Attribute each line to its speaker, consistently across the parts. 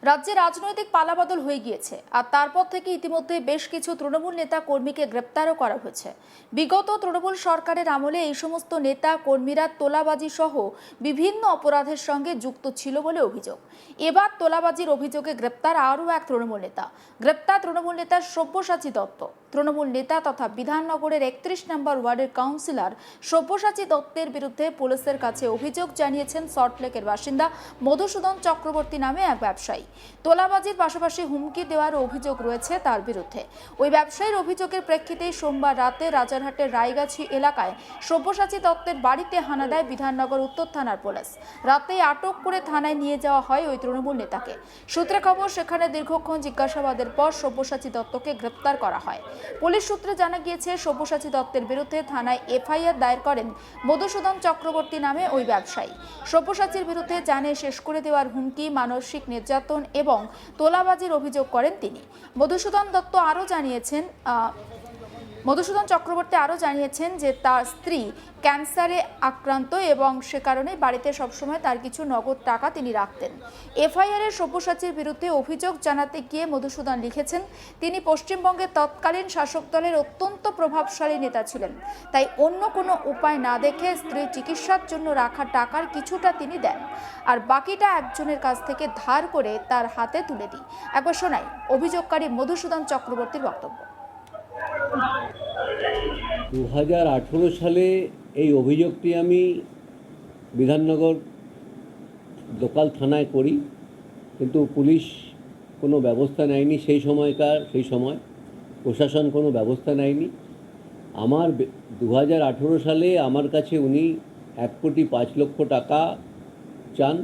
Speaker 1: রাজ্যে রাজনৈতিক পালাবদল হয়ে গিয়েছে আর তারপর থেকে ইতিমধ্যে বেশ কিছু তৃণমূল নেতা কর্মীকে গ্রেপ্তারও করা হয়েছে। বিগত তৃণমূল সরকারের আমলে এই সমস্ত নেতা কর্মীরা তোলাবাজি সহ বিভিন্ন অপরাধের সঙ্গে যুক্ত ছিল বলে অভিযোগ। এবার তোলাবাজির অভিযোগে গ্রেপ্তার আরও এক তৃণমূল নেতা। গ্রেপ্তার তৃণমূল নেতা সব্যসাচী দত্ত। তৃণমূল নেতা তথা বিধাননগরের 31 নম্বর ওয়ার্ডের কাউন্সিলর সব্যসাচী দত্তের বিরুদ্ধে পুলিশের কাছে অভিযোগ জানিয়েছেন সল্টলেকের বাসিন্দা মধুসূদন চক্রবর্তী নামে এক ব্যবসায়ী। তোলাবাজির পাশাপাশি হুমকি দেওয়ার অভিযোগ রয়েছে তার বিরুদ্ধে। ওই ব্যবসায়ীর অভিযোগের প্রেক্ষিতে সোমবার রাতে রাজারহাটের রায়গাছি এলাকায় সব্যসাচী দত্তের বাড়িতে হানা দেয় বিধাননগর উত্তর থানার পুলিশ। রাতে আটক করে থানায় নিয়ে যাওয়া হয় ওই তৃণমূল নেতাকে। সূত্রে খবর, সেখানে দীর্ঘক্ষণ জিজ্ঞাসাবাদের পর সব্যসাচী দত্তকে গ্রেপ্তার করা হয়। পুলিশ সূত্রে জানা গিয়েছে, সব্যসাচী দত্তের বিরুদ্ধে থানায় এফআইআর দায়ের করেন মধুসূদন চক্রবর্তী নামে ওই ব্যবসায়ী। সব্যসাচীর বিরুদ্ধে জানে শেষ করে দেওয়ার হুমকি, মানসিক নির্যাতন এবং তোলাবাজির অভিযোগ করেন তিনি। মধুসূদন চক্রবর্তী আরও জানিয়েছেন যে তার স্ত্রী ক্যান্সারে আক্রান্ত এবং সে কারণে বাড়িতে সবসময় তার কিছু নগদ টাকা তিনি রাখতেন। এফআইআর এর সব্যসাচীর বিরুদ্ধে অভিযোগ জানাতে গিয়ে মধুসূদন লিখেছেন, তিনি পশ্চিমবঙ্গের তৎকালীন শাসক দলের অত্যন্ত প্রভাবশালী নেতা ছিলেন, তাই অন্য কোনো উপায় না দেখে স্ত্রীর চিকিৎসার জন্য রাখা টাকার কিছুটা তিনি দেন আর বাকিটা একজনের কাছ থেকে ধার করে তার হাতে তুলে দিই। একবার শোনাই অভিযোগকারী মধুসূদন চক্রবর্তীর বক্তব্য।
Speaker 2: 2018 সালে এই অভিযোগটি আমি বিধাননগর লোকাল থানায় করি, কিন্তু পুলিশ কোনো ব্যবস্থা নেয়নি। সেই সময় প্রশাসন কোনো ব্যবস্থা নেয়নি। আমার 2018 সালে আমার কাছে উনি 1,05,00,000 টাকা চান।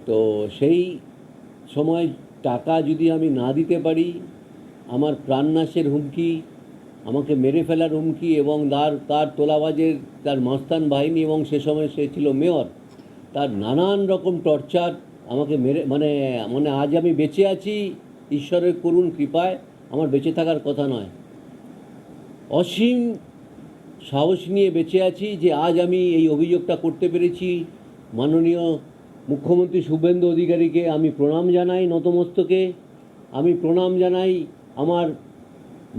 Speaker 2: তো সেই সময় টাকা যদি আমি না দিতে পারি, আমার প্রাণনাশের হুমকি, আমাকে মেরে ফেলার হুমকি এবং তার তোলাবাজের তার মাস্তান বাহিনী এবং সে সময় সে ছিল মেয়র, তার নানান রকম টর্চার আমাকে মানে আজ আমি বেঁচে আছি ঈশ্বরের করুণ কৃপায়, আমার বেঁচে থাকার কথা নয়। অসীম সাহস নিয়ে বেঁচে আছি যে আজ আমি এই অভিযোগটা করতে পেরেছি। মাননীয় মুখ্যমন্ত্রী শুভেন্দু অধিকারীকে আমি প্রণাম জানাই নতমস্তকে। আমি প্রণাম জানাই আমার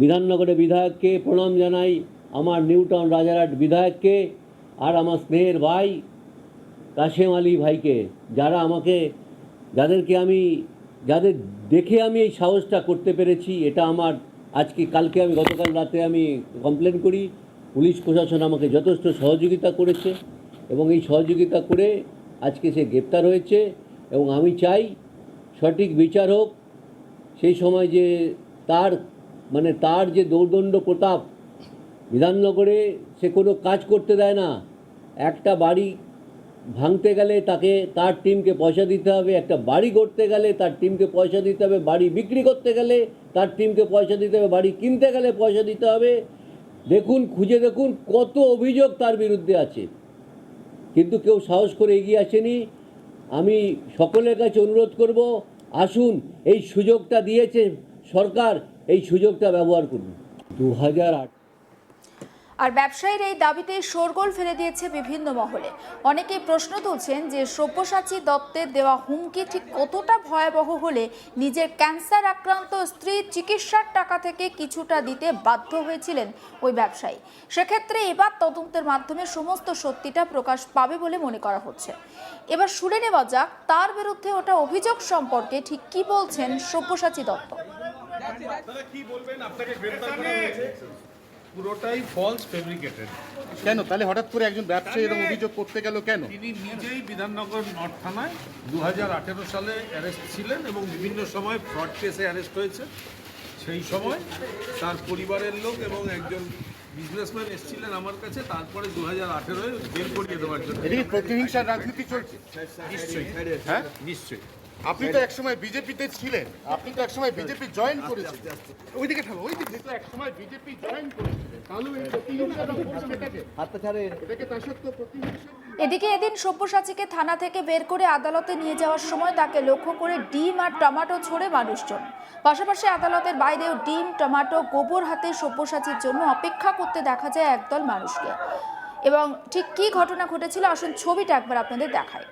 Speaker 2: বিধাননগরের বিধায়ককে, প্রণাম জানাই আমার নিউটাউন রাজারহাট বিধায়ককে আর আমার স্নেহের ভাই কাশেম আলী ভাইকে, যাদের দেখে আমি এই সাহসটা করতে পেরেছি। এটা আমার গতকাল রাতে আমি কমপ্লেন করি। পুলিশ প্রশাসন আমাকে যথেষ্ট সহযোগিতা করেছে এবং এই সহযোগিতা করে আজকে সে গ্রেপ্তার হয়েছে এবং আমি চাই সঠিক বিচার হোক। সেই সময় যে তার যে দৌর্দণ্ড প্রতাপ, বিধাননগরে সে কোনো কাজ করতে দেয় না। একটা বাড়ি ভাঙতে গেলে তার টিমকে পয়সা দিতে হবে, একটা বাড়ি গড়তে গেলে তার টিমকে পয়সা দিতে হবে, বাড়ি বিক্রি করতে গেলে তার টিমকে পয়সা দিতে হবে, বাড়ি কিনতে গেলে পয়সা দিতে হবে। খুঁজে দেখুন কত অভিযোগ তার বিরুদ্ধে আছে, কিন্তু কেউ সাহস করে এগিয়ে আসেনি। আমি সকলের কাছে অনুরোধ করব, আসুন, এই সুযোগটা দিয়েছে সরকার, এই সুযোগটা ব্যবহার করুন। 2008
Speaker 1: আর ব্যবসায়ীর এই দাবিতে শোরগোল ফেলে দিয়েছে বিভিন্ন মহলে। অনেকেই প্রশ্ন তুলছেন যে সব্যসাচী দত্তের দেওয়া হুমকি ঠিক কতটা ভয়াবহ হলে নিজের ক্যান্সার আক্রান্ত স্ত্রীর চিকিৎসার টাকা থেকে কিছুটা দিতে বাধ্য হয়েছিলেন ওই ব্যবসায়ী। সেক্ষেত্রে এবার তদন্তের মাধ্যমে সমস্ত সত্যিটা প্রকাশ পাবে বলে মনে করা হচ্ছে। এবার শুনে নেওয়া যাক তার বিরুদ্ধে ওটা অভিযোগ সম্পর্কে ঠিক কি বলছেন সব্যসাচী দত্ত।
Speaker 3: পুরোটাই ফলস ফেব্রিকেটেড।
Speaker 4: কেন তাহলে হঠাৎ করে একজন ব্যবসায়ী এরকম অভিযোগ করতে গেল কেন?
Speaker 3: তিনি নিজেই বিধাননগর নর্থ থানায় 2018 সালে অ্যারেস্ট ছিলেন এবং বিভিন্ন সময় ফ্রড কেসে অ্যারেস্ট হয়েছে। সেই সময় তার পরিবারের লোক এবং একজন বিজনেসম্যান এসেছিলেন আমার কাছে, তারপরে 2018 বের করিয়ে দেওয়ার জন্য।
Speaker 4: এদিকে প্রতিহিংসার রাজনীতি চলছে।
Speaker 3: নিশ্চয়ই,
Speaker 4: হ্যাঁ
Speaker 3: নিশ্চয়ই।
Speaker 4: আপনি তো একসময় বিজেপিতে ছিলেন, আপনি তো একসময় বিজেপি জয়েন করেছিলেন। ওইদিকে থাকো, ওইদিকে তো একসময় বিজেপি জয়েন করেছিলেন, তাহলে এই প্রতিহিংসাটা করছে এটাকে তার সত্ত্বেও প্রতিহিংসা।
Speaker 1: এদিকে এদিন সব্যসাচীকে থানা থেকে বের করে আদালতে নিয়ে যাওয়ার সময় তাকে লক্ষ্য করে ডিম আর টমেটো ছোড়ে মানুষজন। পাশাপাশি আদালতের বাইরেও ডিম, টমেটো, গোবর হাতে সব্যসাচীর জন্য অপেক্ষা করতে দেখা যায় একদল মানুষকে। এবং ঠিক কি ঘটনা ঘটেছিল আসুন ছবিটা একবার আপনাদের দেখায়।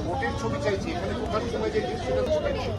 Speaker 4: ভোটের ছবি চাইছি, এখানে কোথার সময় যে সেটা ছবি চাইছি।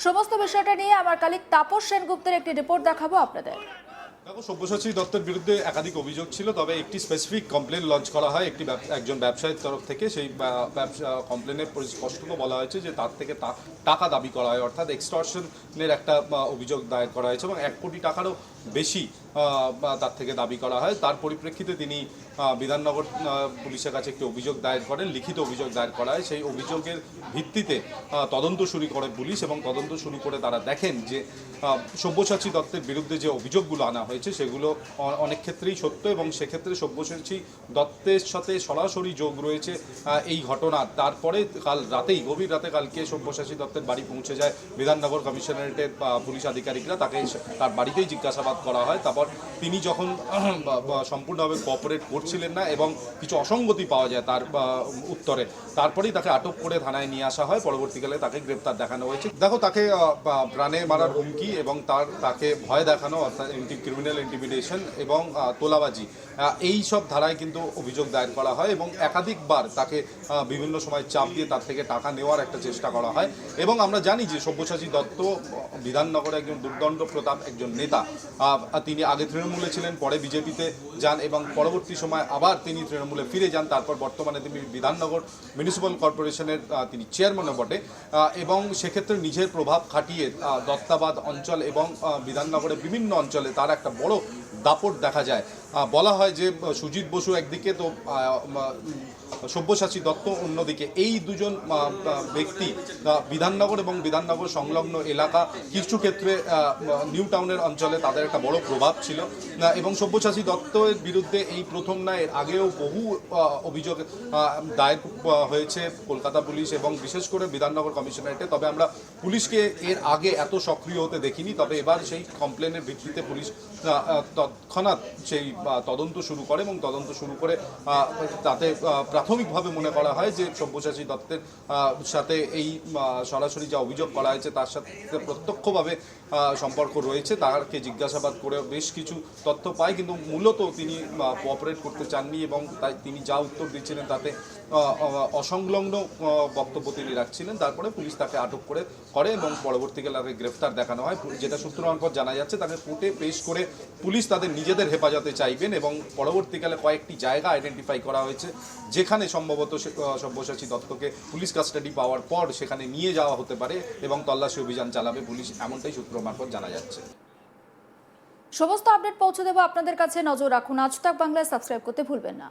Speaker 1: সমস্ত বিষয়টা নিয়ে আমার কালিক তাপস সেনগুপ্তের একটি রিপোর্ট দেখাবো আপনাদের।
Speaker 5: দেখো, সব্যসাচী দত্তের বিরুদ্ধে একাধিক অভিযোগ ছিল, তবে একটি স্পেসিফিক কমপ্লেন লঞ্চ করা হয় একজন ব্যবসায়ীর তরফ থেকে। সেই কমপ্লেনে স্পষ্টত বলা হয়েছে যে তার থেকে টাকা দাবি করা হয়, অর্থাৎ এক্সটর্শনের একটা অভিযোগ দায়ের করা হয়েছে এবং 1 কোটি টাকারও বেশি তার থেকে দাবি করা হয়। তার পরিপ্রেক্ষিতে তিনি বিধাননগর পুলিশের কাছে একটি অভিযোগ দায়ের করেন, লিখিত অভিযোগ দায়ের করা হয়। সেই অভিযোগের ভিত্তিতে তদন্ত শুরু করে পুলিশ এবং তদন্ত শুরু করে তারা দেখেন যে সব্যসাচী দত্তের বিরুদ্ধে যে অভিযোগগুলো আনা হয়েছে সেগুলো অনেক ক্ষেত্রেই সত্য এবং সেক্ষেত্রে সব্যসাচী দত্তের সাথে সরাসরি যোগ রয়েছে এই ঘটনা। তারপরে কাল রাতেই, গভীর রাতে কালকে সব্যসাচী দত্তের বাড়ি পৌঁছে যায় বিধাননগর কমিশনারেটের পুলিশ আধিকারিকরা। তাকে তার বাড়িতেই জিজ্ঞাসাবাদ করা হয়। তারপর তিনি যখন সম্পূর্ণভাবে কোঅপারেট করছিলেন না এবং কিছু অসঙ্গতি পাওয়া যায় তার উত্তরে, তারপরেই তাকে আটক করে থানায় নিয়ে আসা হয়। পরবর্তীকালে তাকে গ্রেপ্তার দেখানো হয়েছে। দেখো, তাকে প্রাণে মারার হুমকি এবং তাকে ভয় দেখানো, অর্থাৎ ক্রিমিনাল ইন্টিমিডেশন এবং তোলাবাজি, এই সব ধারায় কিন্তু অভিযোগ দায়ের করা হয় এবং একাধিকবার তাকে বিভিন্ন সময় চাপ দিয়ে তার থেকে টাকা নেওয়ার একটা চেষ্টা করা হয়। এবং আমরা জানি যে সব্যসাচী দত্ত বিধাননগরে একজন দুর্দণ্ড প্রতাপ একজন নেতা। তিনি আগে তৃণমূলে ছিলেন, পরে বিজেপিতে যান এবং পরবর্তী সময় আবার তিনি তৃণমূলে ফিরে যান। তারপর বর্তমানে তিনি বিধাননগর মিউনিসিপ্যাল কর্পোরেশনের তিনি চেয়ারম্যানও বটে এবং সেক্ষেত্রে নিজের প্রভাব খাটিয়ে দত্তাবাদ অঞ্চল এবং বিধাননগরের বিভিন্ন অঞ্চলে তার একটা বড় দাপট দেখা যায়। বলা হয় যে সুজিত বসু একদিকে তো সব্যসাচী দত্ত অন্যদিকে, এই দুজন ব্যক্তি বিধাননগর এবং বিধাননগর সংলগ্ন এলাকা, কিছু ক্ষেত্রে নিউ টাউনের অঞ্চলে তাদের একটা বড় প্রভাব ছিল এবং সব্যসাচী দত্তের বিরুদ্ধে এই প্রথম না, এর আগেও বহু অভিযোগ দায়ের হয়েছে কলকাতা পুলিশ এবং বিশেষ করে বিধাননগর কমিশনারেটে। তবে আমরা পুলিশকে এর আগে এত সক্রিয় হতে দেখিনি। তবে এবার সেই কমপ্লেনের ভিত্তিতে পুলিশ তৎক্ষণাৎ সেই তদন্ত শুরু করে এবং তদন্ত শুরু করে তাতে প্রাথমিকভাবে মনে করা হয় যে সব্যসাচী দত্তের সাথে এই সরাসরি যা অভিযোগ করা হয়েছে তার সাথে প্রত্যক্ষভাবে সম্পর্ক রয়েছে। তাকে জিজ্ঞাসাবাদ করে বেশ কিছু তথ্য পায়, কিন্তু মূলত তিনি কোঅপারেট করতে চাননি এবং তাই তিনি যা উত্তর দিচ্ছিলেন তাতে অসংলগ্ন বক্তব্য তিনি রাখছিলেন। তারপরে পুলিশ তাকে আটক করে এবং পরবর্তীকালে তাকে গ্রেফতার দেখানো হয়। যেটা সূত্র মারফত জানা যাচ্ছে, তাকে কোর্টে পেশ করে পুলিশ তাদের নিজেদের হেফাজতে চাইবেন এবং পরবর্তীকালে কয়েকটি জায়গা আইডেন্টিফাই করা হয়েছে যেখানে সম্ভবত সব্যসাচী দত্তকে পুলিশ কাস্টাডি পাওয়ার পর সেখানে নিয়ে যাওয়া হতে পারে এবং তল্লাশি অভিযান চালাবে পুলিশ, এমনটাই সূত্র মারফত জানা যাচ্ছে।
Speaker 1: সমস্ত আপডেট পৌঁছে দেবো আপনাদের কাছে। নজর রাখুন আজ তাক বাংলায়, সাবস্ক্রাইব করতে ভুলবেন না।